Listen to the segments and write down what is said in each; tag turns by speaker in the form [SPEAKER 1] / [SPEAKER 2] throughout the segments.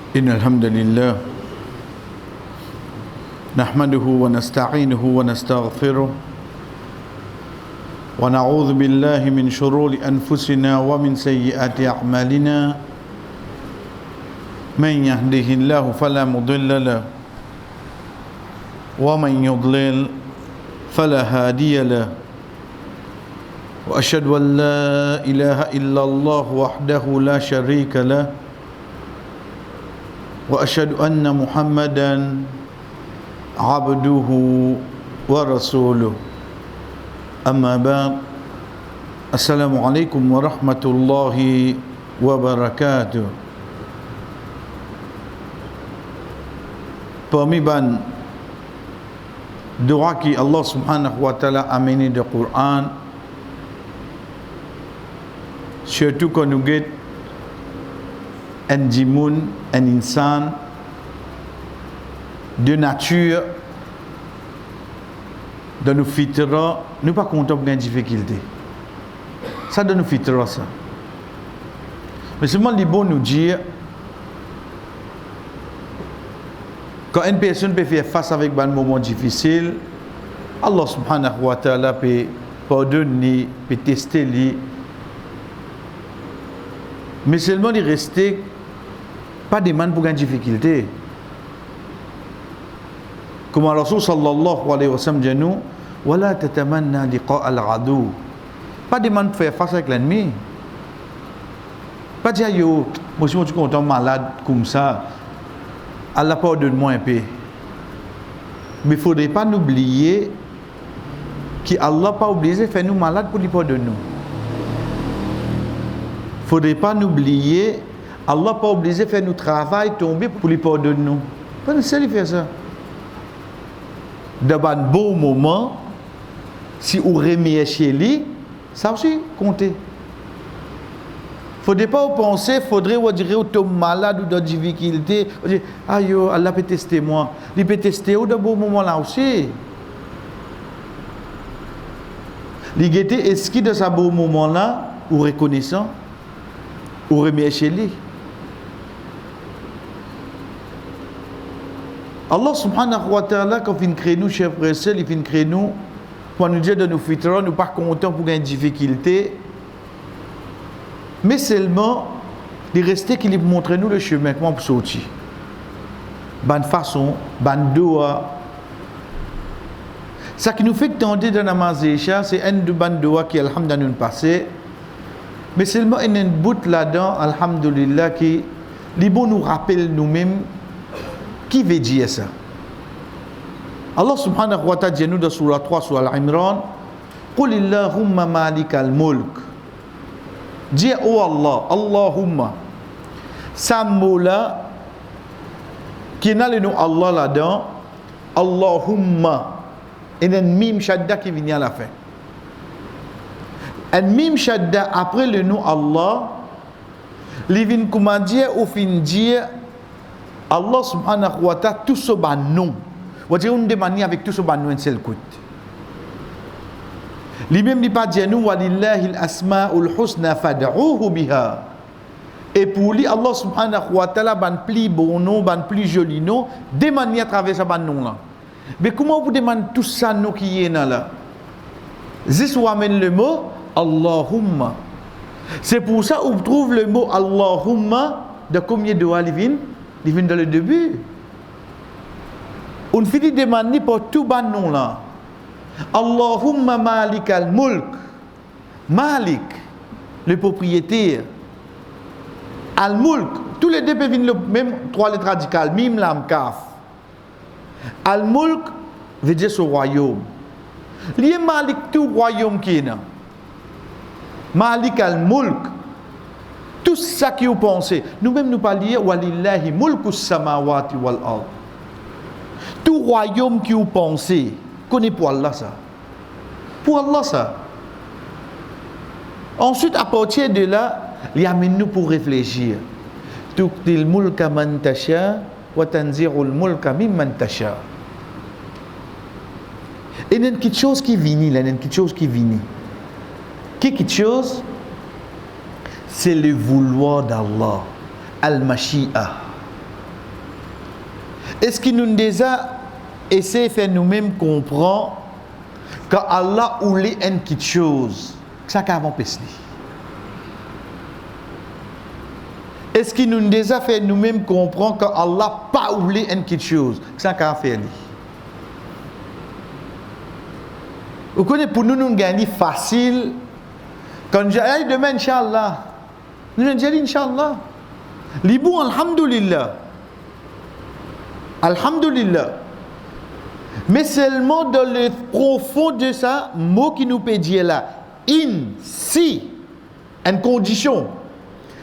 [SPEAKER 1] إن الحمد لله نحمده ونستعينه ونستغفره ونعوذ بالله من شرور أنفسنا ومن سيئات أعمالنا من يهده الله فلا مضل له ومن يضلل فلا هادي له وأشهد أن لا إله إلا الله وحده لا شريك له وأشهد أن محمدا عبده ورسوله أما بعد السلام عليكم ورحمة الله وبركاته. Parmi ban doa qui Allah subhanahu wa ta'ala a amené de Coran, surtout quand nous guette un djimoun, un insan de nature de nous fitra, nous pas contents pour une difficulté. Ça de nous fitra ça. Mais seulement les bons nous dire quand une personne peut faire face avec un moment difficile, Allah subhanahu wa ta'ala peut pardonner, peut tester lui. Mais seulement il rester pas de man pour une difficulté. Comme le Rasul sallallahu alayhi wa sallam dit nous, wala tatamanna liqa al-adu. Pas de man pour faire face avec l'ennemi. Pas dire yo, moi je suis content malade comme ça. Allah pardonne-moi un peu. Mais il ne faudrait pas nous oublier qu'Allah pas obligé de faire nous malades pour lui pardonner nous. Il ne faudrait pas nous oublier Allah pas obligé de faire nous travail tomber pour lui pardonner nous. Pas nécessaire de faire ça. Dans un bon moment, si vous remettez chez lui, ça aussi compter. Faudrait pas penser, faudrait vous dire vous êtes malade ou dans difficulté, vous dire aïe Allah peut tester moi, il peut tester ou dans bon moment là aussi. Il était est-ce que dans ce bon moment là ou reconnaissant ou remet chez lui. Allah subhanahu wa ta'ala quand il crée nous chers frères et sœurs, il crée nous pour nous dire de nous fitra, nous pas contents pour une difficulté. Mais seulement, il restait qu'il montre nous le chemin comment pour sortir. Bonne façon, bonne doa. Ça qui nous fait tenter dans la mazécha, c'est un de bonne doa qui, alhamdulillah, nous passé. Mais seulement, il y a une bout là-dedans, alhamdulillah, qui, les bons nous rappellent nous-mêmes, qui veut dire ça. Allah subhanahu wa ta'ala dit nous dans surah 3, surah Al-Imran, Qul illahumma malikal mulk. Dis oh Allah, Allahumma. Ça mot là, qui n'a le nom Allah là-dedans, Allahumma. Et un mim shadda qui vient à la fin. Un mim shadda après le nom Allah, il vient comment dire ou fin dire Allah subhanahu wa ta'ala tout ce ban nom. On va dire on demande avec tout ce ban nom un seul coup. Lui-même dit pas dire nous walillahi al-asmaul husna fad'uhu biha. Et pour lui Allah subhanahu wa ta'ala ban plus bon nom, ban plus joli nom, demande à travers ce ban nom là. Mais comment vous demandez tout ça nom qui est là? Juste on amène le mot Allahumma. C'est pour ça qu'on trouve le mot Allahumma de combien de doigts il vient dans le début. On finit de demander pour tout ban nom là. Allahumma malik al-mulk. Malik, le propriétaire. Al-mulk, tous les deux peuvent venir le même trois lettres radicales, mim, lam, kaf. Al-mulk veut dire ce royaume. Lié malik tout royaume qui est là. Malik al-mulk. Tout ça qui vous pensez. Nous-mêmes nous parlions walillahi mulkus samawati wal ard. Tout royaume qui vous pensez. Connais pour Allah ça. Pour Allah ça. Ensuite, à partir de là, il amène nous pour réfléchir. Tuqtil mulka man tasha wa tanzirul mulka mimman tasha. Et il y a quelque chose qui vient, il y a quelque chose qui vient. Quelque chose, c'est le vouloir d'Allah. Al-Mashi'a. Est-ce qu'il nous déjà essayé de faire nous-mêmes comprendre que Allah voulait une petite chose, que ça qu'avant pesli? Est-ce qu'il nous déjà fait nous-mêmes comprendre que Allah pas voulu une petite chose, que ça qu'avant faire? Vous connaissez, pour nous gagner facile, quand je dis demain, Inch'Allah, nous disons Inch'Allah. Libou, Alhamdulillah. Alhamdulillah. Mais seulement dans le profond de ça, mot qui nous peut dire là, si, une condition,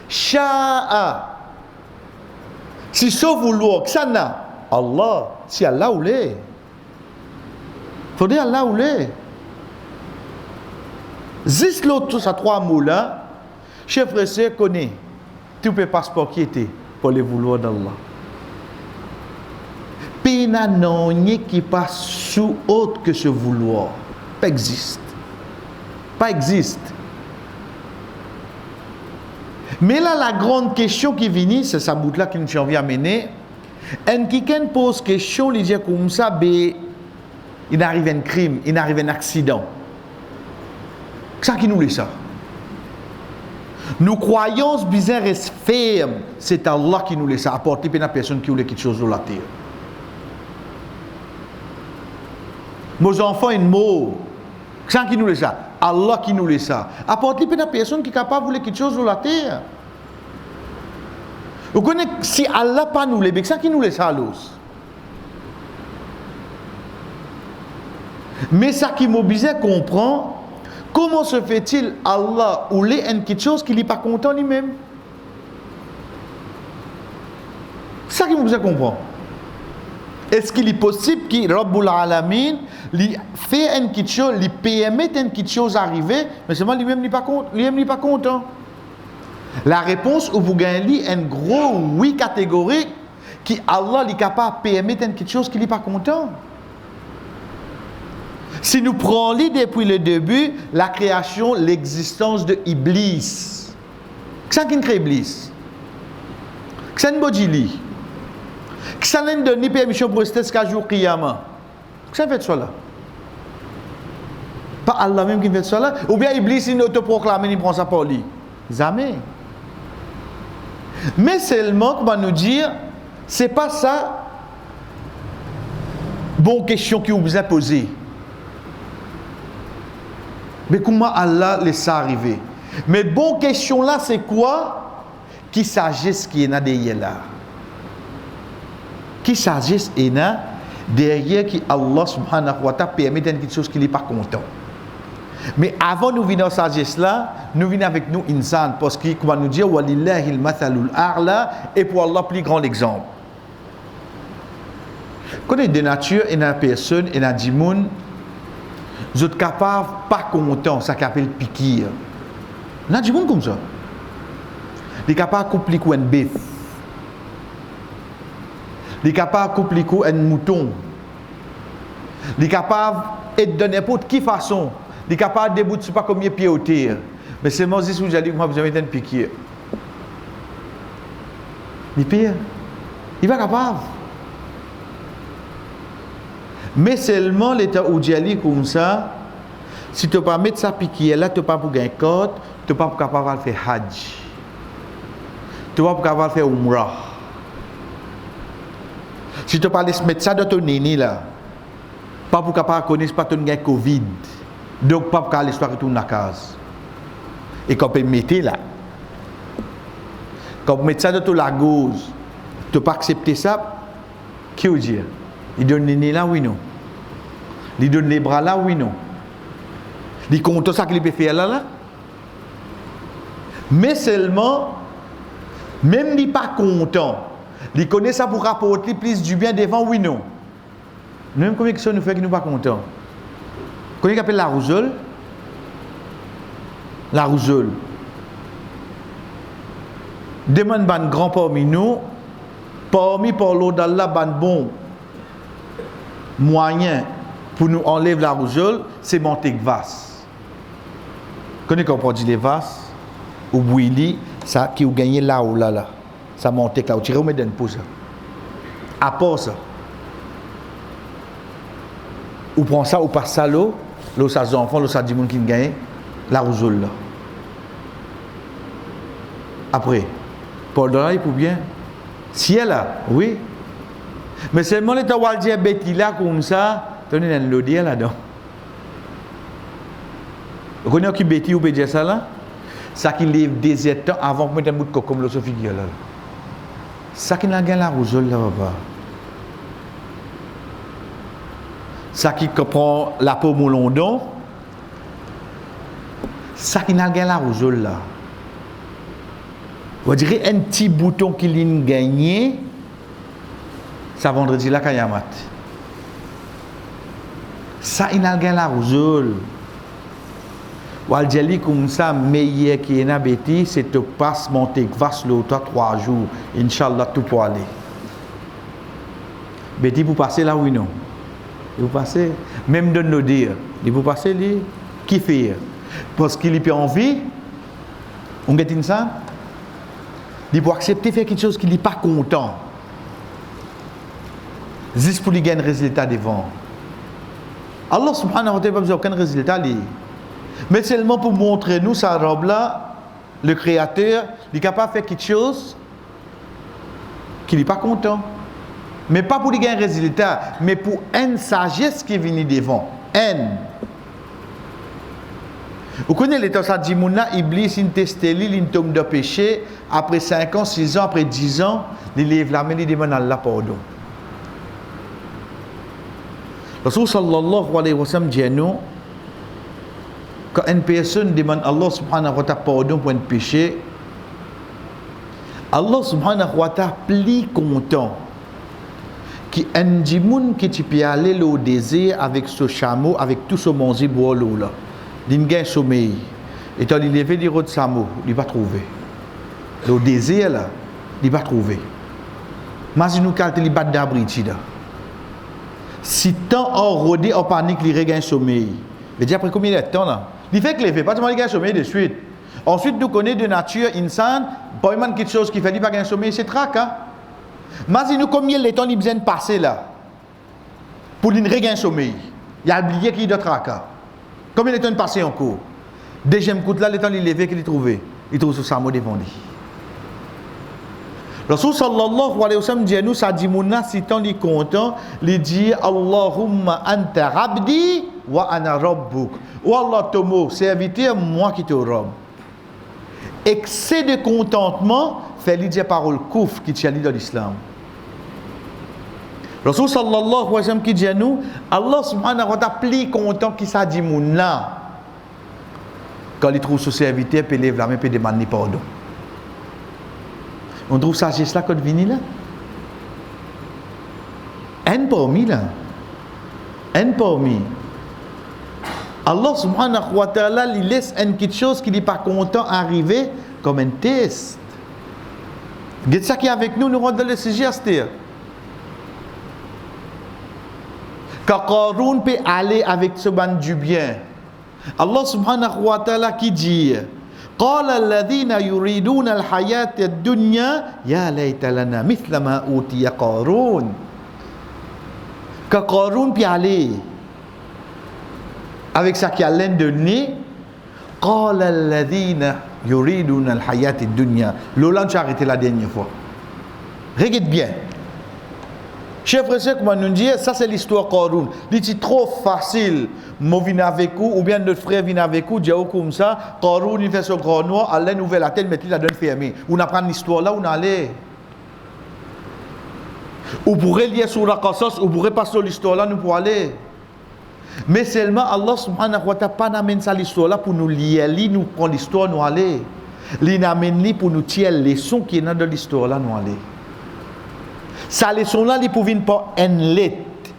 [SPEAKER 1] sha'a, si sauf vouloir, que ça n'a, Allah, si Allah voulait. Faut dire Allah voulait. Juste l'autre, ça trois mots là, chef frère connaît, tout le passeport qui était pour les vouloir d'Allah. Pena non qui passe sous autre que ce vouloir. Pas existe. Pas existe. Mais là, la grande question qui vient, c'est ça bout là qui nous envie à mener. Un qui pose question, il dit comme ça, il arrive un crime, il arrive un accident. C'est ça qui nous laisse ça. Nos croyances bizarres restent fermes. C'est Allah qui nous laisse ça. Apporter à personne qui voulait quelque chose de la terre. Nos enfants sont morts. C'est ça qui nous laisse ça. Allah qui nous laisse ça. Apporter à personne qui est capable de vouloir quelque chose de la terre. Vous connaissez, si Allah pas nous laisse, c'est ça qui nous laisse ça. Mais ça qui m'oblige à comprendre. Comment se fait-il Allah ou les quelque chose qu'il n'est pas content lui-même? C'est ça qui me fait comprendre. Est-ce qu'il est possible que Rabbul Alamin lui fait une petite chose, lui permet une petite chose arriver, mais seulement lui-même n'est pas content? La réponse où vous gagnez un gros oui catégorique qui Allah est capable de permettre une petite chose qu'il n'est pas content. Si nous prenons depuis le début, la création, l'existence de Iblis. Qu'est-ce qui crée Iblis? Qu'est-ce qui bodili? Qu'est-ce qui donne permission pour rester jusqu'à jour Qiyamah? Qu'est-ce qui fait ça là? Pas Allah même qui fait ça là? Ou bien Iblis il autoproclame, il prend ça pour lui? Jamais. Mais seulement, comment nous dire, c'est pas ça. Bonne question qui vous a posée. Mais comment Allah laisse ça arriver? Mais bonne question là, c'est quoi? Qui sagesse qui est là derrière là? Qui sagesse est là derrière qui Allah subhanahu wa ta'ala permet quelque chose qui n'est pas content? Mais avant nous venir dans sagesse là, nous venons avec nous insan parce qu'il va nous dire walillahi al-mathalul a'la et pour Allah plus grand exemple. Connaît de nature et la personne et la dimoun. Vous êtes capable, pas content, ça s'appelle piquir. Il y a du monde comme ça. Il est capable de couper un bœuf. Il est capable de couper un mouton. Il est capable de n'importe quelle façon. Il est capable de débouter pas combien de pieds au terre. Mais c'est moi si vous allez que moi vous avez un piquir. Il pire. Il va capable. Mais seulement l'état où tu es comme ça, si tu ne peux pas mettre ça piquer là, tu ne peux pas pour gagner code, tu ne peux pas capable de faire Hajj. Tu ne peux pas capable de faire Umrah. Si tu ne peux pas mettre ça dans ton néné là, pas pour capable de connaître pas ton gain Covid. Donc pas pour capable l'histoire retourne dans la case. Et quand tu peux mettre là, quand tu mets ça dans ton lagos, tu ne peux pas accepter ça, qui veut dire? Il donne les nez là, oui, non. Il donne les bras là, oui, non. Il compte ça qu'il peut faire là, là. Mais seulement, même il n'est pas content. Il connaît ça pour rapporter plus du bien devant, oui, non. Même combien de choses nous fait qu'il n'est pas content. Vous connaissez ce qu'on appelle la rougeole? La rougeole. Demande ban grand parmi nous, parmi par l'autre d'Allah, ban bon. Moyen pour nous enlever la rougeole, c'est monter vasse. Vous connaissez qu'on peut dire les vasses ou bouilli, ça qui vous gagnez là ou là là. Ça monte là, vous tirez au médecin pour ça. À part ça. Ou prend ça, ou passe ça l'eau ça des enfants, l'eau ça dit moun qui gagne, la rousoule là. Après, pour le pour bien. Si elle là, oui. Mais seulement les temps où elle dit bêtis là comme ça, tenez dans l'eau là-dedans. Vous connaissez qui bêtis ou peut dire ça là? Ça qui lève des temps avant que mettre un bout de coco comme le figure là. Ça qui n'a pas la rousoule là bas. Ça qui prend la peau moulondon. Ça qui n'a pas la rousoule là. Vous direz un petit bouton qui l'a gagné. Ça vendredi là kayamat. Ça il n'a pas la rousoule. Waljali comme ça meilleur qui est bêti c'est te passe monter vasse le 3 jours inchallah tout pour aller bêti pour passer là oui non vous passez même de nous dire il vous passer lui qui fait parce qu'il est envie on get ça il pour accepter faire quelque chose qu'il n'est pas content juste pour lui gagner un résultat devant Allah subhanahu wa ta'ala n'a aucun résultat lui. Mais seulement pour montrer nous sa robe là, le créateur, il est capable de faire quelque chose qu'il n'est pas content. Mais pas pour lui gagner un résultat, mais pour une sagesse qui est venue devant. Vous connaissez les temps ça dit mouna Iblis il teste lui, il tombe de péché après 5 ans, 6 ans, après 10 ans, il lève la main, il demande à Allah pardon. Rasul sallallahu alayhi wa sallam dit à nous quand une personne demande à Allah subhanahu wa ta'ala pardon pour un péché, Allah subhanahu wa ta'ala plus content qui un djimoun qui tu peux aller au désert avec ce chameau, avec tout ce manger boire l'eau là. Il gagne sommeil. Et quand il levé des routes de chameau, il va trouver. Le désert là, il va trouver. Mais si nous calculons les battes d'abri là. Si tant en rodé en panique, il regagne sommeil. Mais après combien de temps là? Il fait que les fait, pas seulement il gagne sommeil de suite. Ensuite, nous connaissons de nature insane, pas vraiment quelque chose qui fait qu'il pas gagner sommeil, c'est trac. Hein? Mais si nous combien de temps il besoin de passer là pour qu'il regagne sommeil, il a oublié qu'il doit trac. Combien de temps il passe en cours? Deuxième coup là, le temps il levé qu'il trouve ce samo devant lui. Rasul sallallahu alayhi wa sallam dit à nous, ça dit mouna si tant il content, il dit Allahumma anta abdi wa ana rabbuk. Oh Allah tomo serviteur moi qui te robe. Excès de contentement fait lui dire parole kouf qui tient dans l'islam. Rasul sallallahu alayhi wa sallam qui dit à nous Allah subhanahu wa ta'ala plus content qui ça dit mouna quand il trouve ce serviteur peut lever la main peut demander pardon. On trouve ça juste là quand vient là. Un parmi là. Un parmi. Allah subhanahu wa ta'ala il laisse une quelque chose qu'il n'est pas content arriver comme un test. Qu'est-ce ça qui est avec nous rentre dans le sujet Astir. Quand Qaroun peut aller avec ce ban du bien. Allah subhanahu wa ta'ala qui dit قال الذين يريدون الحياة الدنيا يا ليت لنا مثل ما أوتي قارون كقارون peut aller avec ça qui a l'air de nez قال الذين يريدون الحياة الدنيا Lola tu as arrêté la dernière fois regarde bien chef frère comment nous dit ça c'est l'histoire Qaroun dit c'est trop facile moi viens avec vous ou bien notre frère vient avec vous dit comme ça Qaroun il fait son grand noir à la nouvelle à telle mettre la donne fermée on apprend l'histoire là on allait ou pourrait lire sur la Qasas ou pourrait passer l'histoire là nous pour aller mais seulement Allah subhanahu wa ta'ala pas n'amène ça l'histoire là pour nous lire nous prendre l'histoire nous aller il n'amène pour nous tirer les leçons qui est dans l'histoire là nous aller. Sa leçon là, il pouvait pas une lettre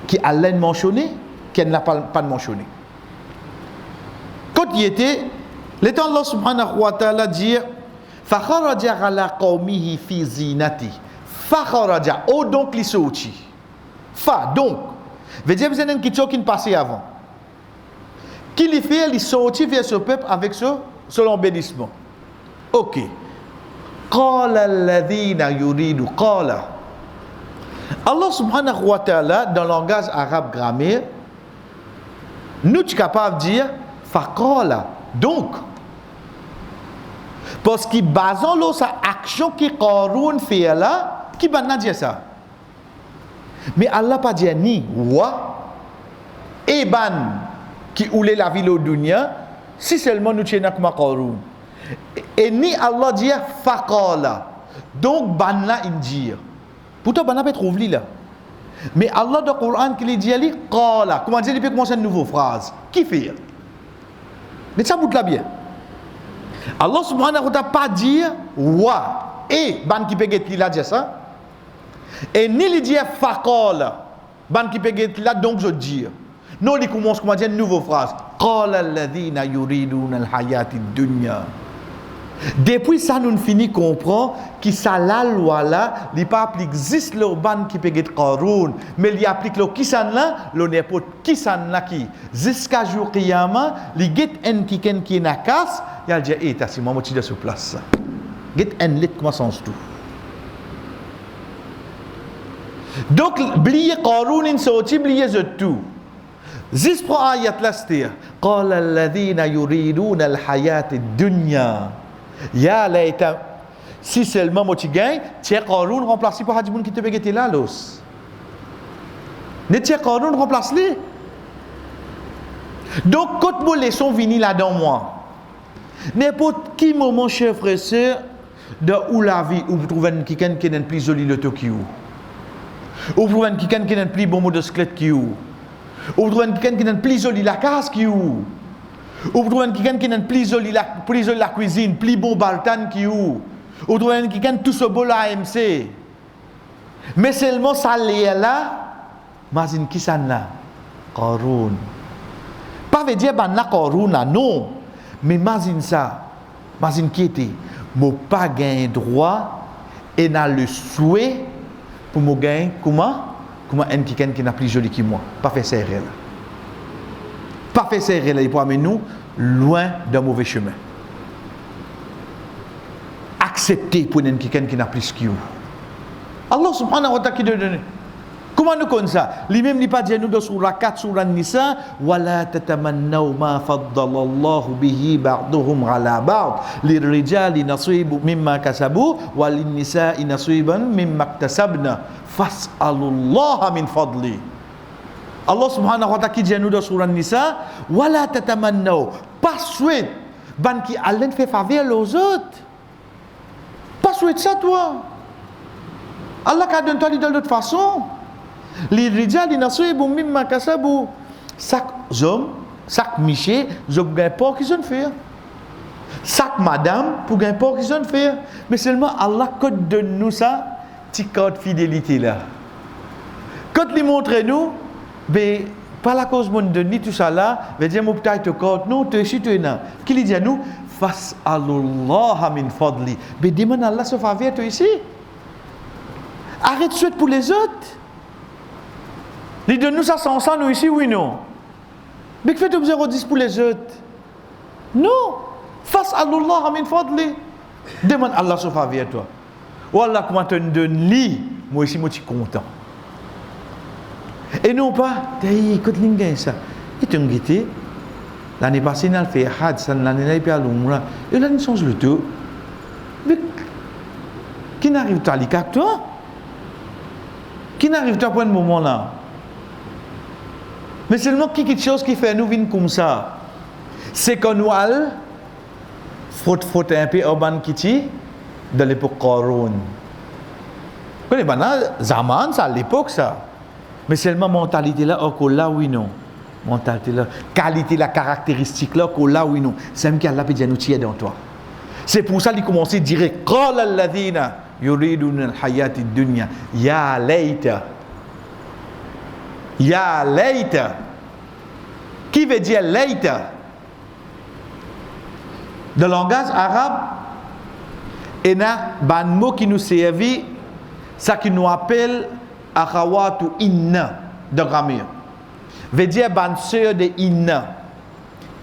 [SPEAKER 1] qui a l'air mentionné, qu'elle n'a pas mentionné. Quand il était, l'état Allah subhanahu wa ta'ala dit Fakharaja ala qawmihi fi zinati. Fakharaja, oh donc il sorti. Fa donc. Veut dire vous avez une question qui ne passait avant. Qu'il y fait, il sorti vers ce peuple avec ce embellissement. Ok. قال الذين يريد قال Allah subhanahu wa ta'ala, dans le langage arabe grammaire, nous sommes capables de dire faqala. Donc, parce qu'il basant là sa action qui Qarun fait là, qui va dire ça. Mais Allah pas dit ni wa et ban qui oulait la ville au dunya, si seulement nous tiens comme Qarun. Et ni Allah dit faqala. Donc ban là injir. Pourtant ban pas trouve là. Mais Allah dans le Coran qui dit ali qala. Comment dire il peut commencer une nouvelle phrase. Qui fait? Mais ça bout là bien. Allah subhanahu wa ta'ala pas dire wa et ban qui peut get là dire ça. Et ni il dit faqala. Ban qui peut get là donc je dis. Non, il commence comment dire une nouvelle phrase. Qala alladhina yuriduna al-hayati ad-dunya. Depuis ça, nous finissons de comprendre que ça, la loi là, il pas applique juste le ban qui peut être Qarun, mais il applique le kisan là, le n'importe kisan là qui, jusqu'à jour Qiyama, il get un qui est na casse, il a dit, eh, t'as si moi, je suis sur place. Get un lit, comment sens tout. Donc, oubliez Qarun, il sorti, oubliez tout. Juste pour ayat là, c'est قال الذين يريدون الحياة الدنيا. Ya laita, si seulement moi tu gagnes, tiens Qarun remplacé par Hadjiboun qui te begete là los. Ne tiens Qarun remplace les. Donc quand vos leçons viennent là dans moi, n'importe qui moment cher frère sœur de où la vie où vous trouvez quelqu'un qui est plus joli le Tokyo, où vous trouvez quelqu'un qui est plus bon mot de squelette qui où vous trouvez quelqu'un qui est plus joli la case qui où ou vous trouvez quelqu'un qui est plus joli la cuisine, plus bon baltan qui ou vous trouvez quelqu'un tout ce beau la AMC. Mais seulement ça l'est là, mazine qui ça là, Qarun. Pas veut dire ban la Qarun là, non. Mais mazine ça, mazine qui était, mo pas gain droit et n'a le souhait pour mo gain comment un quelqu'un qui n'a plus joli que moi, pas fait serrer là. Pas faire serrer là, il peut amener nous loin d'un mauvais chemin. Accepter pour quelqu'un qui n'a plus que vous. Allah subhanahu wa ta'ala qui donne. Comment nous connaissons ça? Lui-même, il pas dit nous dans surah 4, surah Nisa, وَلَا تَتَمَنَّوْا مَا فَضَّلَ اللَّهُ بِهِ بَعْضُهُمْ عَلَى بَعْضٍ لِلرِّجَالِ نَصِيبٌ مِمَّا كَسَبُوا وَلِلنِّسَاءِ نَصِيبٌ مِمَّا اكْتَسَبْنَ فَاسْأَلُوا اللَّهَ مِنْ فَضْلِهِ. Allah subhanahu wa ta'ala qui dit nous dans surah Nisa, wala tatamannaw, pas souhait ban qui allen fait faveur aux autres. Pas souhait ça toi. Allah a donné toi de l'autre façon. Les rijal inasibum mimma kasabu. Chaque homme, chaque miché, je gagne pas qu'ils ont fait. Chaque madame pour gagner pas qu'ils ont fait. Mais seulement Allah code de nous ça, petit code fidélité là. Quand il montre nous mais pas la cause mon de ni tout ça là veut dire mon petit te compte non te si tu là qui dit à nous fas'alullah min fadli mais demande Allah sa faveur toi ici arrête de souhaiter pour les autres les de nous ça sans ça nous ici oui non mais que fait 0,10 pour les autres non fas'alullah min fadli demande Allah sa faveur toi ou Allah comment te donne li moi ici moi je suis content. Et non pas, écoute l'ingé ça. Et tu me dis, l'année passée, on a fait Hajj, l'année dernière, on a fait l'Umrah. Et là, on change le tout. Mais qui n'arrive pas à l'ICAC, toi? Qui n'arrive pas à prendre un moment là? Mais seulement quelque chose qui fait nous venir comme ça. C'est qu'on nous a frotté un peu Urban Kitty de l'époque Qarun. Vous connaissez pas, Zaman, ça à l'époque ça. Mais seulement mentalité là, oh là oui non. Mentalité là, qualité là, caractéristique là, oh là oui non. C'est même qui Allah peut dire nous tirer dans toi. C'est pour ça qu'il commence à dire qala alladhina yuriduna al-hayati ad-dunya ya layta. Ya layta. Qui veut dire layta? Dans le langage arabe, il y a un mot qui nous servit, ça qui nous appelle akhawatu inna de grammaire. Veut dire ban sœur de inna.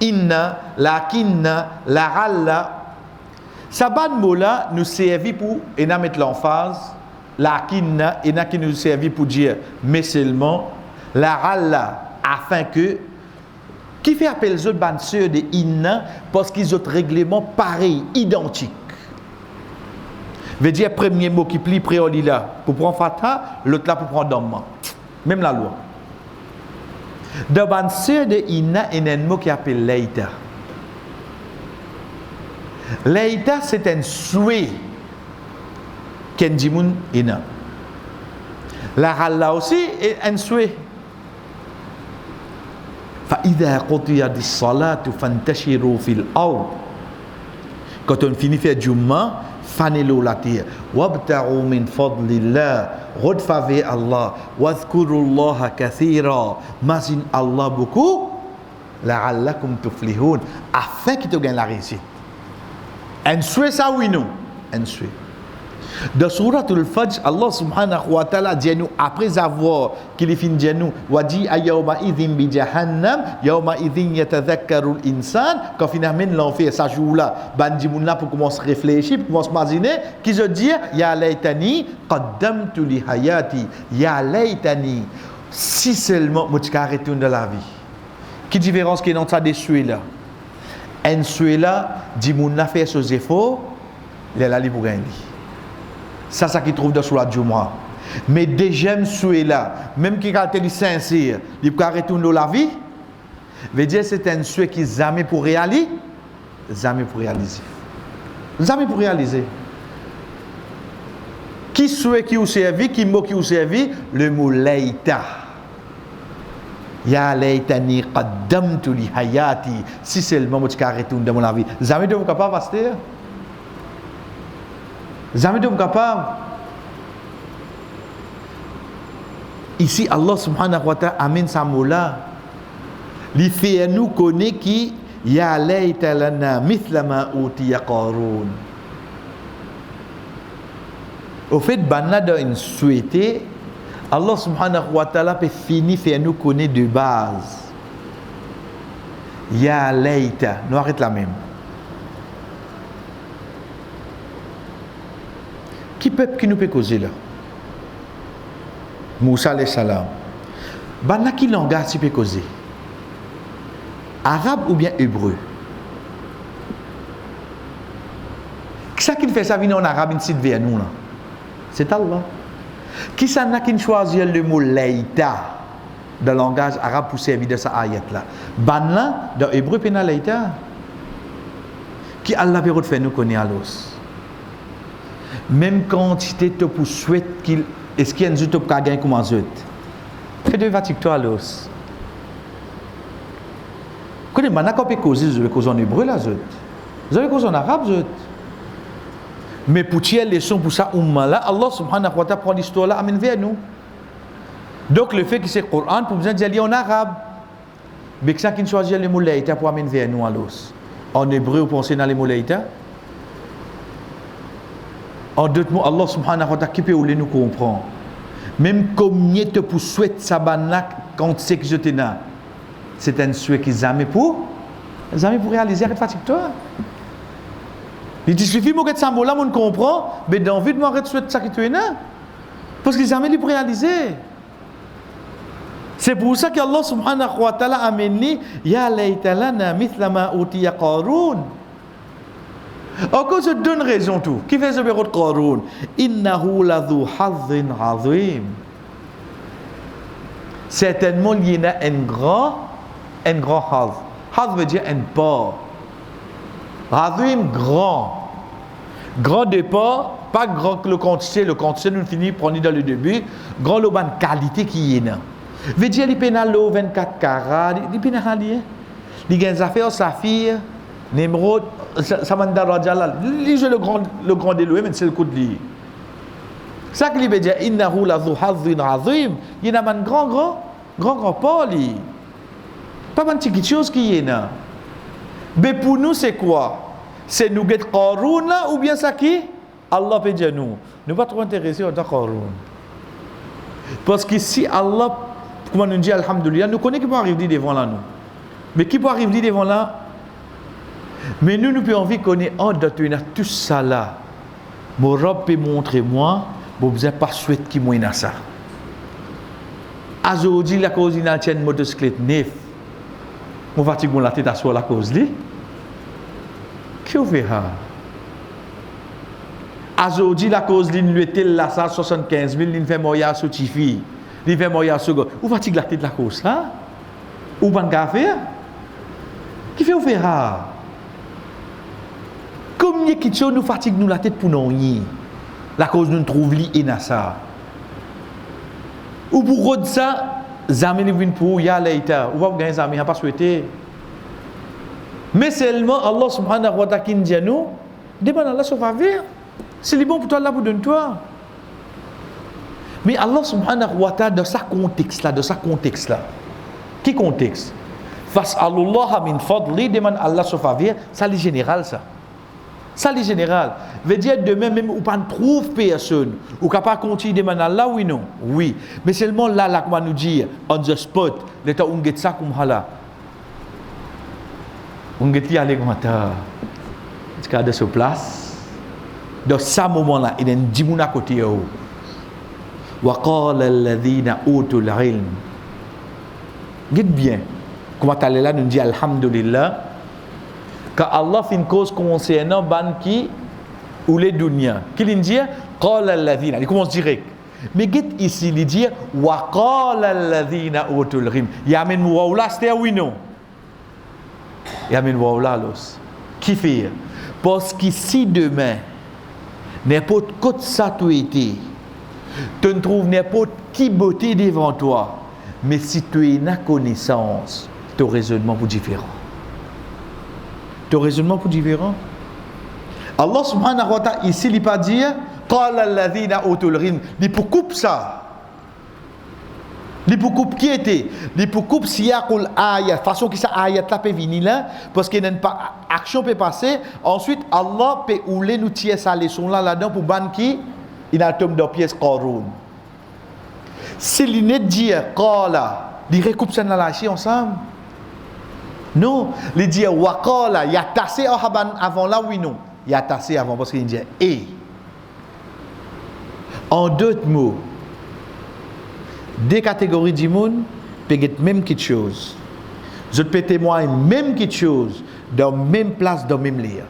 [SPEAKER 1] Inna, lakinna, la'alla. Ça ban mot là nous servit pour et na mettre l'emphase la kinna, et qui nous servi pour dire, mais seulement, la ralla, afin que, qui fait appel aux autres bonnes sœurs de inna, parce qu'ils ont règlement pareil, identique. Veut dire, premier mot qui plie préoli là, pour prendre fata, l'autre là pour prendre dhamma. Même la loi. De bonnes sœurs de inna, il y a un mot qui appelle leïta. Leïta, c'est un souhait qu'un dimoun ina. La ralla aussi est un souhait. فإذا قضيت الصلاة فانتشروا في الأرض. Quand on finit faire Jumma, fanelo la terre. وابتغوا من فضل الله. Redfavez Allah. واذكروا الله كثيرا. Mazin Allah beaucoup. لعلكم تفلحون. Afin que tu gagnes la réussite. Un souhait ça oui non? Un souhait. Dans Surah Al-Fajr, Allah subhanahu wa ta'ala dit nous, après avoir qu'il finit dit nous, wadi ayawma idhin bi jahannam, yawma idhin yatadhakkaru al-insan, quand finalement l'enfer ça joue là, bandi moun là pour commencer à réfléchir, pour commencer à imaginer, qui se dit ya laytani qaddamtu li hayati, ya laytani, si seulement moi tu arrêté de la vie. Qui différence qui est dans ça des souhaits là? Un souhait là, dit moun là fait ses efforts, il est là pour gagner. Ça, c'est ce qu'il trouve dans la Jumu'ah. Mais deuxième souhait là, même qui est sincère, il peut retourner la vie, veut dire c'est un souhait qui jamais pour réaliser. Jamais pour réaliser. Jamais pour réaliser. Qui souhait qui vous servi, qui mot qui vous servi, le mot laïta. Ya laytani qaddamtu li hayati. Si seulement moi qui retourne dans la vie. Jamais de vous capable de passer. Jamais de vous capable. Ici, Allah subhanahu wa ta'ala amène sa moula. Il fait nous connaître qui ya layta lana mithla ma utiya Qarun. Au fait, banna dans souhaité, Allah subhanahu wa ta'ala peut finir faire nous connaître de base. Ya layta, nous arrête la même. Qui peuple qui nous peut causer là? Moussa alayhi salam. Banna qui langage qui peut causer? Arabe ou bien hébreu? Qui ça qui fait ça venir en arabe ici vers nous là? C'est Allah. Qui ça n'a qui choisit le mot laïta dans le langage arabe pour servir de sa ayat là? Banna dans hébreu pena laïta. Qui Allah peut faire nous connaître l'os? Même quantité de pour souhaite qu'il est-ce qu'il y a une autre qui gagne comme un autre. Fais de vatique-toi à l'os. Quand on a causé, vous avez causé en hébreu là, vous avez causé en arabe, mais pour tirer les leçons pour ça, Allah subhanahu wa ta'ala prend l'histoire là, amène vers nous. Donc le fait que c'est le Coran, pour besoin de dire en arabe, mais que ça qui choisit les mots laïta pour amener vers nous à l'os. En hébreu, vous pensez dans les mots laïta? En d'autres mots, Allah subhanahu wa ta'ala qui peut nous comprendre. Même comme il te pour souhaiter sa bannak quand c'est que je t'ai là. C'est un souhait qui jamais pour réaliser, arrête fatigue-toi. Il suffit que ce symbole là, on comprend, mais d'envie de m'arrêter souhaiter ça qui tu es là. Parce qu'il jamais pour réaliser. C'est pour ça que Allah subhanahu wa ta'ala a amené ya layta lana mithla ma utiya Qarun. Encore je donne raison tout. Qui fait ce bureau de Qarun? Innahu ladhu hazzin azim. Certainement il y a un grand haz. Haz veut dire un port. Azim grand. Grand départ, pas grand que le quantité nous finit prendre dans le début, grand le ban qualité qui est là. Veut dire les pénal 24 carats, les pénal lié. Les gens affaires Saphir, Nemrod, Samandar Jalal, il joue le grand déloué, mais c'est le coup de lit. Ça qui veut dire innahu ladhu hazzin azim, il y a un grand port li. Pas une petite chose qui est là. Mais pour nous c'est quoi? C'est nous get Qarun là ou bien ça qui? Allah peut dire nous. Nous pas trop intéressés à Qarun. Parce que si Allah, comment nous dit alhamdoulilah, nous connaissons qui peut arriver devant là nous. Mais qui peut arriver devant là? Mais nous pouvons envie qu'on ait en tout ça là. Mon Rab peut montrer moi Bon, vous n'avez pas souhaité qui mouille ça. Aujourd'hui, la cause, il a une motocyclette neuf. Mon fatigue, la tête à soi la cause, li. Qui vous fait ça? Aujourd'hui, la cause, il lui était là, ça, 75 000, il fait moyen sous Tifi. Il fait moyen sous. Vous fatigue la tête de la cause, ça? Ou pas de café? Qui fait vous faire ça? Combien de choses nous fatigue nous la tête pour nous? La cause nous trouve li et na ça. Ou pour rôder ça, zami li vin pour ya later. Ou pas gagner zami, pas souhaité. Mais seulement Allah subhanahu wa ta'ala qui nous dit nous, demande Allah sa faveur. C'est bon pour toi, Allah vous donne toi. Mais Allah subhanahu wa ta'ala dans sa contexte là, qui contexte? Fas'alullah min fadli, demande Allah sa faveur, ça c'est général ça. Ça c'est général. Veut dire demain même ou pas trouve personne ou capable continuer de demander Allah oui non. Oui, mais seulement là comment nous dire on the spot, l'état on get ça comme là. On get y aller comme ça. Tu as de sur place. Dans ce moment-là, il y a un dimoun à côté de vous. Wa qala alladhina utul ilm. Dites bien. Comment tu là nous dit alhamdulillah. Car Allah fait une cause concernant ban qui ou les dunya. Qu'il dit qala alladhina. Il commence direct. Mais get ici il dit wa qala alladhina utul ilm. Yamen waula c'était oui non. Yamen waula los. Qui fait? Parce qu'ici demain n'importe quoi ça tu étais, tu ne trouves n'importe qui beauté devant toi, mais si tu es une connaissance, ton raisonnement est différent. Ton raisonnement est différent. Allah subhanahu wa ta'ala ici il pas dire qala alladhina utul ilm, il pour coupe ça. Il pour coupe qui était? Il pour coupe siyaqul ayat, façon que ça ayat là peut venir là parce qu'il n'a pas action peut passer. Ensuite Allah peut ouler nous tirer sa leçon là dedans pour ban qui il a tombe dans pièce Qarun. Si il ne dit qala, il recoupe ça dans la chi ensemble. Non, il dit wa qala, il a tassé avant là oui non. Il a tassé avant parce qu'il dit et. En d'autres mots, des catégories du monde peuvent être même quelque chose. Je peux témoigner même quelque chose dans la même place, dans le même lieu.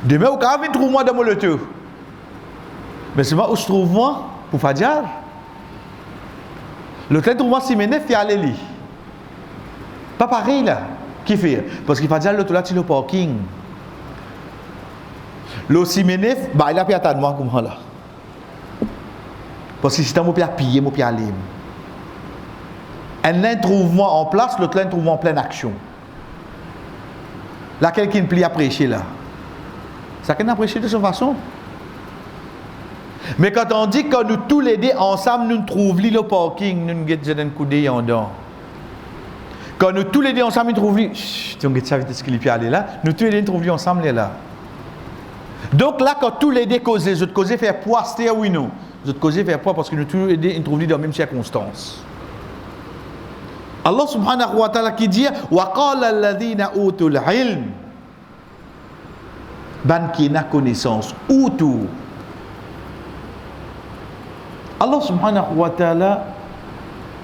[SPEAKER 1] Demain, vous pouvez trouver moi dans mon tour. Mais c'est moi où je trouve moi pour Fadjar. Le train trouve moi si m'énerve, il y a les lits. Pas pareil là. Qui fait? Parce qu'il Fadjar, l'autre là, c'est le parking. Le si m'énerve, bah il a pu attendre moi comme là. Parce que si tu as pillé, tu peux aller. Un trouve moi en place, l'autre l'un trouve moi en pleine action. Là, quelqu'un plie à prêcher là. Ça qu'on a prêché de cette façon. Mais quand on dit que nous tous les deux ensemble, nous trouvons le parking, nous avons un coup d'œil en dedans. Quand nous tous les deux ensemble, nous trouvons ce qu'il peut aller là. Nous tous les deux nous trouvons ensemble là. Donc là, quand tous les deux causent, les autres causent faire poids, c'est oui non. Les autres causent faire poids parce que nous tous les deux nous trouvons dans les mêmes circonstances. Allah subhanahu wa ta'ala qui dit wa qala alladhina utul ilm, ban qui n'a connaissance utu. Allah subhanahu wa ta'ala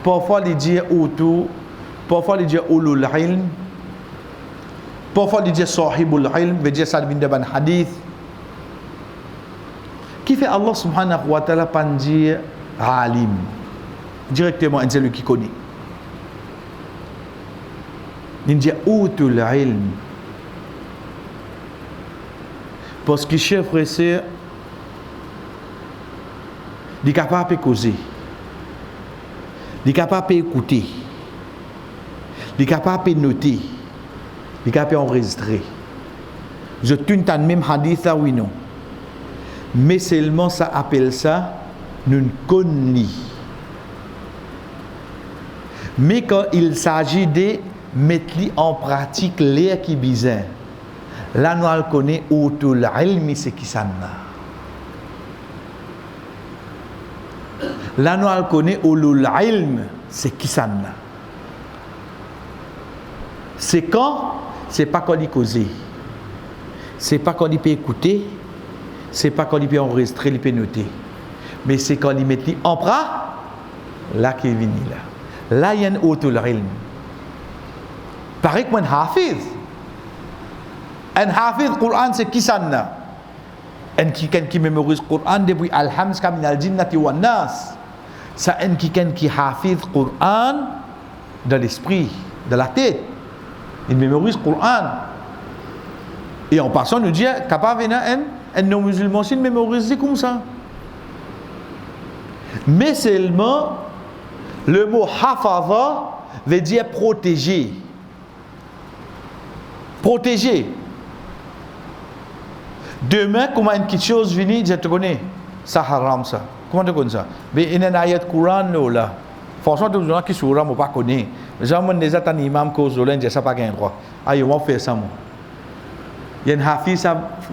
[SPEAKER 1] parfois il dit utu, parfois il dit ulul ilm, parfois il dit sahibul ilm, veut dire ça vient de ban hadith. Qui fait Allah subhanahu wa ta'ala pas dire alim directement, c'est lui qui connaît. Il dit utul ilm. Parce que chers frères et sœurs, il est capable de causer, il est capable d'écouter, il est capable de noter, il est capable d'enregistrer. Je tune dans le même hadith là, oui non. Mais seulement ça appelle ça, nous ne connaissons. Mais quand il s'agit de mettre en pratique l'air qui bizarre, là nous connaissons utul ilmi c'est qui ça là nous connaissons ulul ilm c'est qui ça c'est quand c'est pas quand il cause, c'est pas quand il peut écouter, c'est pas quand il peut enregistrer, il peut noter. Mais c'est quand il met en pra, là qu'il vient là. Là, il y a un autre ilm. Pareil que un hafiz. Un hafiz, Coran, c'est qui ça? Un qui mémorise Coran depuis Al-Hamz min al-jinnati wa nas. Ça, un qui hafiz Coran dans l'esprit, dans la tête. Il mémorise Coran. Et en passant, nous dit, capable un non-musulman, s'il mémorise comme ça. Mais seulement, le mot hafaza veut dire protéger. Protéger. Demain, comment une petite chose vient, je te connais. Ça haram ça. Comment tu connais ça? Mais il y a une ayat Coran là. Franchement, tous les gens qui sont là, je ne pas connaître. Les gens qui sont un imam qui sont là, je ne sais pas qu'il y a un droit. Aïe, on va faire ça. Il y a un hafiz,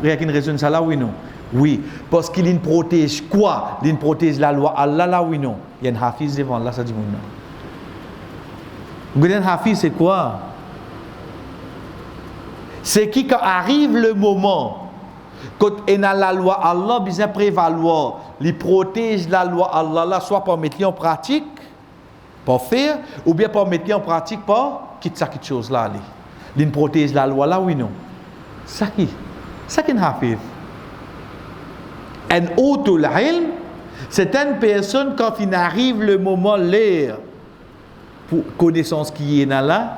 [SPEAKER 1] il y a une raison ça là, oui, non? Oui, parce qu'il protège quoi? Il protège la loi Allah là, oui, non? Il y a un hafiz devant Allah, ça dit non. Vous voyez, un hafiz, c'est quoi? C'est qui, quand arrive le moment, quand il y a la loi Allah, besoin prévaloir, il protège la loi Allah là, soit pour mettre en pratique, pour faire, ou bien pour mettre en pratique, pour quitter ça, quelque chose là. Il protège la loi là, oui, non? Ça qui est un hafiz. Un autre ilm, c'est une personne quand il arrive le moment l'air pour connaissance qui est là,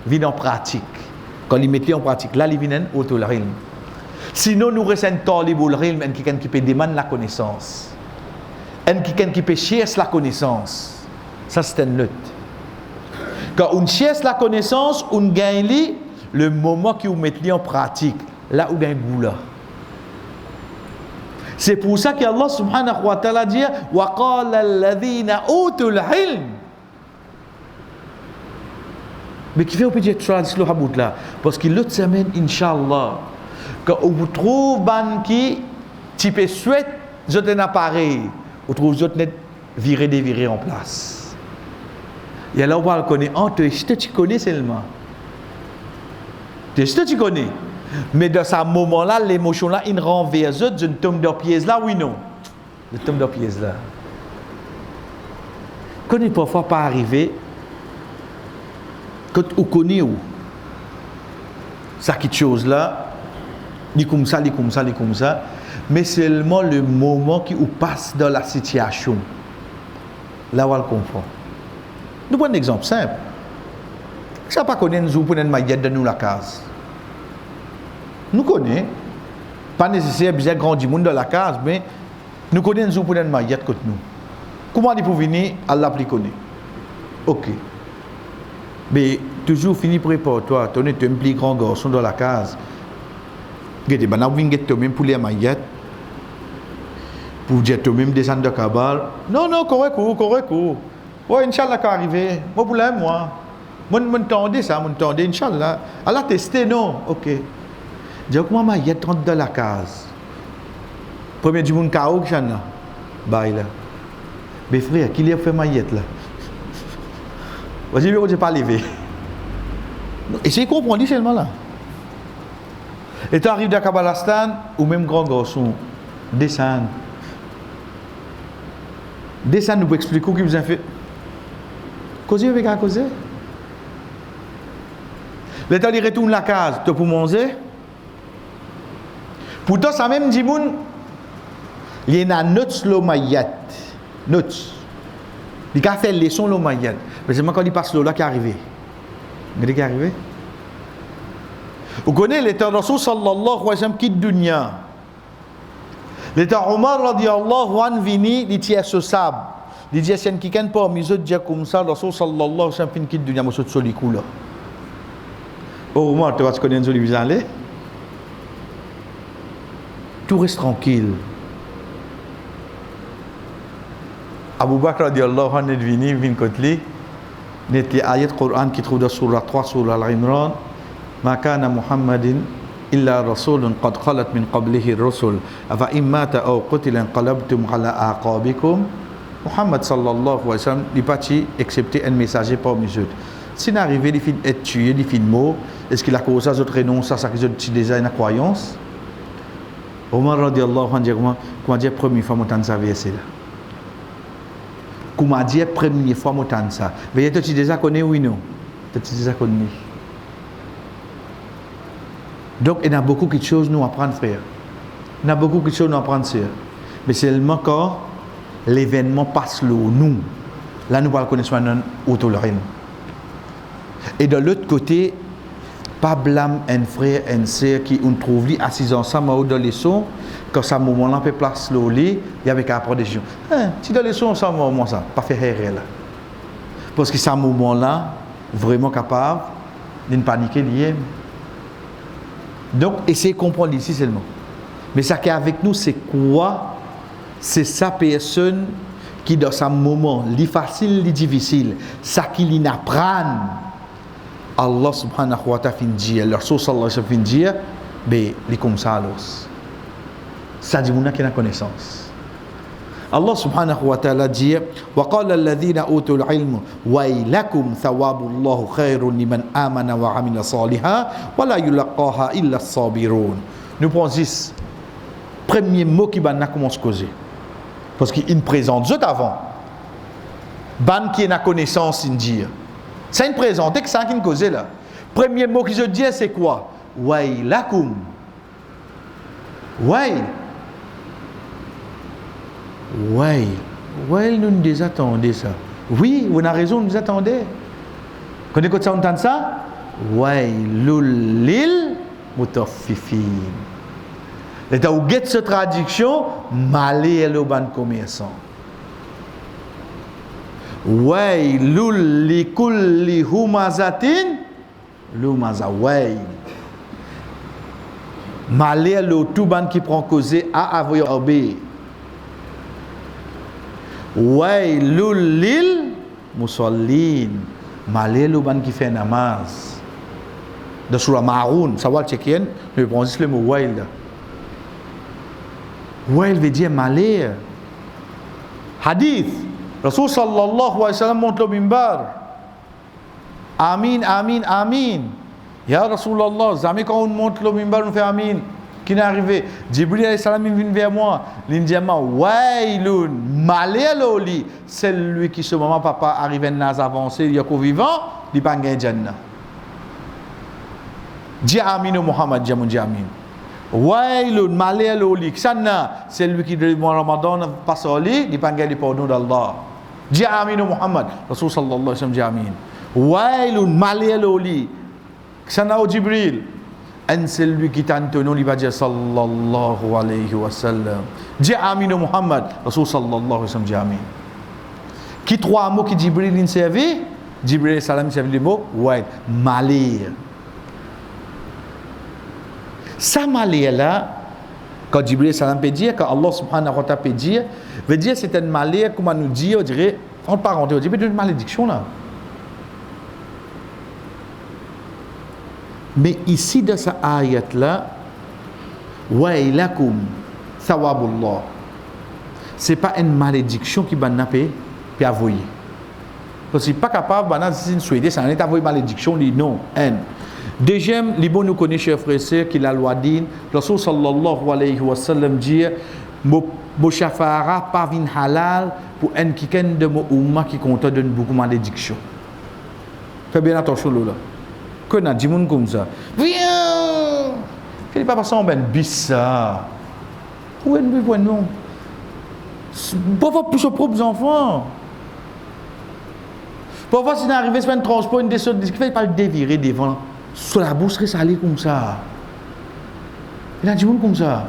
[SPEAKER 1] vient en pratique. Quand il met en pratique, là il vient un autre ilm. Sinon nous restons talibul ilm, un quelqu'un qui peut demander la connaissance, un quelqu'un qui peut chercher la connaissance. Ça c'est un autre. Quand on cherche la connaissance, on gagne le moment qui vous mettez en pratique, là où il y a un goût là. C'est pour ça qu'Allah subhanahu wa ta'ala dit wa qala alladhina utul ilm. Mais qui fait au petit traduire le habout là? Parce que l'autre semaine, Inch'Allah, quand on vous trouve ban qui type souhaite, je un appareil, on trouve je net viré en place. Et là on va le connaître. Oh, tu connais seulement. Tu connais. Mais dans ce moment-là, l'émotion là, il renverse, je tombe dans pièce là, oui non. Je tombe dans pièce là. Quand il parfois pas arrivé, quand on connaît où, ça quelque chose là, ni comme ça, mais seulement le moment qui vous passe dans la situation, là où on le comprend. Nous prenons un exemple simple. Je ne sais pas qu'on nous pour une maillette de nous la case. Nous connaissons, pas nécessaire bien grand du monde dans la case, mais nous connaissons pour une maillette contre nous. Comment il peut venir à l'appliquer? Ok. Mais toujours fini prépare-toi, tu es un plus grand garçon dans la case. Tu vas même pour les maillettes, pour dire toi-même descendre de cabal. Non, correct. Oui, Inch'Allah, qui arrive. Moi, pour moi. Moi, m'entendais, Inch'Allah. Allah testé, non? Ok. Dis comment maillette rentre dans la case. Premier du monde KO que j'en ai. Bye là. Mais frère, qui l'a fait maillette là? Vas-y, mais on ne pas lever. Essayez de comprendre seulement là. Et tu arrives à Kabbalastan, ou même grand garçon, descend. Descend, nous expliquer ce qu'il vous a fait. Causer avec un causer. Le temps il retourne la case, tu pour manger. Pourtant, ça même dit moun, il y a une note lo mayat. Note. Il a fait leçon lo mayat. Mais c'est moi quand il passe là qui est arrivé. Vous voyez qui est arrivé? Vous connaissez l'état Rasul sallallahu alayhi wa sallam qui dunya. L'état Omar radiyallahu anhu vini, il tient ce sable. Il dit c'est qui kan pas mis dire comme ça Rasul sallallahu alayhi wa sallam fin qui dunya mo sot soli kula. Oh Omar, tu vas te connaître joli visage là. Tout reste tranquille. Abu Bakr radiyallahu anhu vin kotli. N'était ayat Coran qui trouve dans surah 3 surah Al-Imran. Ma kana Muhammadin illa rasulun qad khalat min qablihi ar-rusul afa in mata aw qutila inqalabtum ala aqabikum. Muhammad sallallahu alayhi wa sallam n'est pas excepté un messager parmi eux. S'il arrivé il fin être tué, il fin mort, est-ce qu'il a causé ça autres renonce à ça qu'ils ont déjà une croyance? Omar radiallahu anhu, comment dire, première fois, je ça verset là. Comment dire, première fois, je ça. Mais tu déjà connais, oui, non? Tu déjà connais. Donc, il y a beaucoup de choses nous apprendre, frère. Il y a beaucoup de choses nous apprendre, sœur. Mais seulement quand l'événement passe là, nous, là, nous parlons connaissance de l'autorité. Et de l'autre côté, pas blâme un frère, une sœur qui on trouve assis ensemble dans les sons, quand ce moment-là peut place là, il y avait qu'à prendre des décision. Si dans les sons ensemble, moment ça, pas faire erreur là. Parce que ce moment-là, vraiment capable d'une paniquer lié. Donc, essayez de comprendre ici seulement. Mais ça qui est avec nous, c'est quoi? C'est sa personne qui, dans ce moment, li facile, li difficile, ça qui li n'apprend. Allah subhanahu wa ta'ala fin dire, le Rasul sallallahu alayhi wa sallam fin dire, ben, li comme ça alors. Ça dit, on a qu'une connaissance. Allah subhanahu wa ta'ala dit, وَقَالَ الَّذِينَ أُوتُوا الْعِلْمُ وَيْلَكُمْ ثَوَابُ اللَّهُ خَيْرٌ لِمَنْ آمَنَ وَعَمِلَ صَالِحًا وَلَا يُلَقَّاهَا إِلَّا الصَّابِرُونَ. Nous prenons 10. Premier mot qui va commencer à causer. Parce qu'il présente juste avant. Ban qui est la connaissance, il dit. Ça il présente, que ça qui cause là. Premier mot qui je dis, c'est quoi? Wailakum. Wail. Wail. Wail, nous nous attendons ça. Oui, on a raison, nous attendons. Quand on entend ça, Wailul lil mutaffifin. Et tu as cette traduction, malheur au ban commerçant. Wailul li kulli humazatin lumaza wail. Malheur le tout ban qui prend causé à avoir obéi. Wailul lil musallin. Malheur le ban qui fait namaz. Dans surah Maroun, ça va checker, nous prenons le mot wail. Wail veut dire malheur. Hadith. Rasul sallallahu alayhi wa sallam monte le mimbar. Amin, amin, amin. Ya Rasulallah, jamais quand on monte le mimbar, on fait amin. Qui n'est arrivé? Jibril alayhi salam vient vers moi. Il dit wailun, malheur li. C'est lui qui, ce moment, papa, arrive à nas avancé, il y a qu'au vivant, il n'y a pas de Jannah. Dis amin au Muhammad, dis amin. Wailun, malheur li. C'est lui qui, le Ramadan, passe au lit, il n'y a pas de pardon d'Allah. Dis amin au Muhammad. Rasul sallallahu alayhi wa sallam dit amin. Wailun, malheur li. Sana au Jibril. Un c'est lui qui t'entend, il va dire sallallahu alayhi wa sallam. Dis amin au Muhammad. Rasul sallallahu alayhi wa sallam dit amin. Qui trois mots qui Jibril il servi? Jibril salam servi le mot wail, malheur. Ça malheur là, quand Jibril salam peut dire, quand Allah subhanahu wa ta'ala peut dire, veut dire c'est un malheur, comme on nous dit, on dirait, en parenthèse, on dirait une malédiction là. Mais ici dans cette ayat là, wailakum thawabullah. C'est pas une malédiction qui va naper puis avouer. Parce qu'il n'est pas capable de souhaiter ça n'est avouer malédiction non. Deuxième, les bons nous connaissent chers frères et sœurs qui la loi dit, Rasul sallallahu alayhi wa sallam dit mo shafara pas vin halal pour un quelqu'un de mon umma qui compte donne beaucoup de malédiction. Fais bien attention là. Que n'a dit moun comme ça. Viens. Quel est pas passé en ben bis ça. Où est le non? Pour ses propres enfants. Parfois si n'arrive c'est un transport une descente, il fait pas le dévirer devant sur la bouche serait salé comme ça. Il a dit moun comme ça.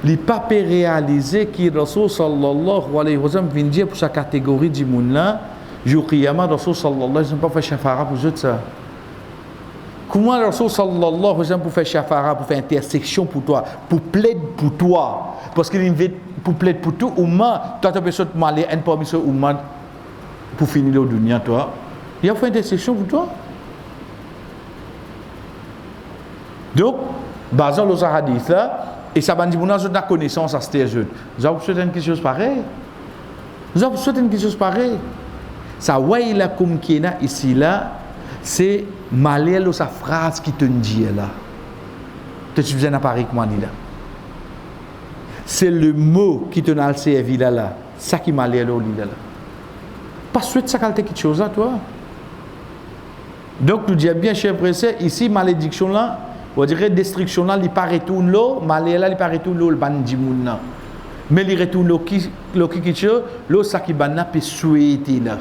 [SPEAKER 1] Les papes réalisé que Rasul sallallahu alayhi wa sallam vient dire pour sa catégorie du moun là, jour qiyamah Rasul sallallahu alayhi wa sallam pas fait shafara pour eux ça. Comment le Rasul sallallahu alayhi wa sallam pour faire shafara, pour faire intersection pour toi, pour plaider pour toi, parce qu'il invite pour plaider pour tout umma, toi tu peux sortir malé un parmi ce umma pour finir le dunya toi. Il a fait intersection pour toi. Donc, basé sur le hadith là, et ça va dire que nous avons connaissance à ce jeu. Nous avons souhaité quelque chose pareil. Nous avons souhaité quelque chose pareil. Ça waïla comme qui est là ici là, c'est malheur sa phrase qui te dit là. Tu faisais un appareil comment dit là. c'est le mot qui te n'a le servi là. Ça qui m'a l'air là. Pas souhaite ça quelque chose à toi. Donc nous disons bien, cher frère, ici malédiction là, on dirait destruction là, il pas retourne l'eau, malheur là, il pas retourne l'eau le bandi moun là. Mais il retourne l'eau qui l'eau ça qui banna peut souhaiter là.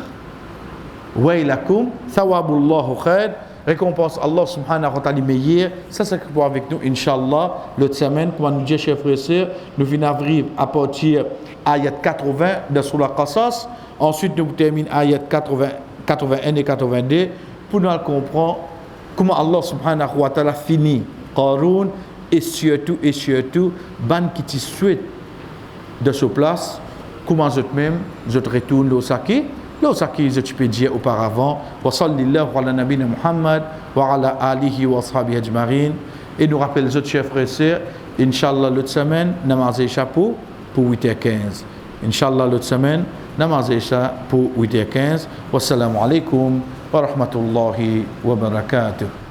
[SPEAKER 1] Wa ilakum thawabullahu khair, récompense Allah subhanahu wa ta'ala meilleur. Ça c'est pour avec nous inchallah l'autre semaine pour nous dire chers frères et sœurs, nous venons arriver à partir ayat 80 de Surah Qasas, ensuite nous terminons ayat 81 et 82 pour nous comprendre comment Allah subhanahu wa ta'ala finit Qarun et surtout ban qui te souhaite de ce place, comment je même je te retourne au saki je peux dire auparavant wa sallallahu ala nabina Muhammad wa ala alihi wa ashabihi ajma'in. Et nous rappelle les autres chers frères et sœurs, inchallah l'autre semaine namaz et chapeau pour 8h15, inchallah l'autre semaine namaz et chapeau pour 8h15. Wassalamu alaikum wa rahmatullahi wa barakatuh.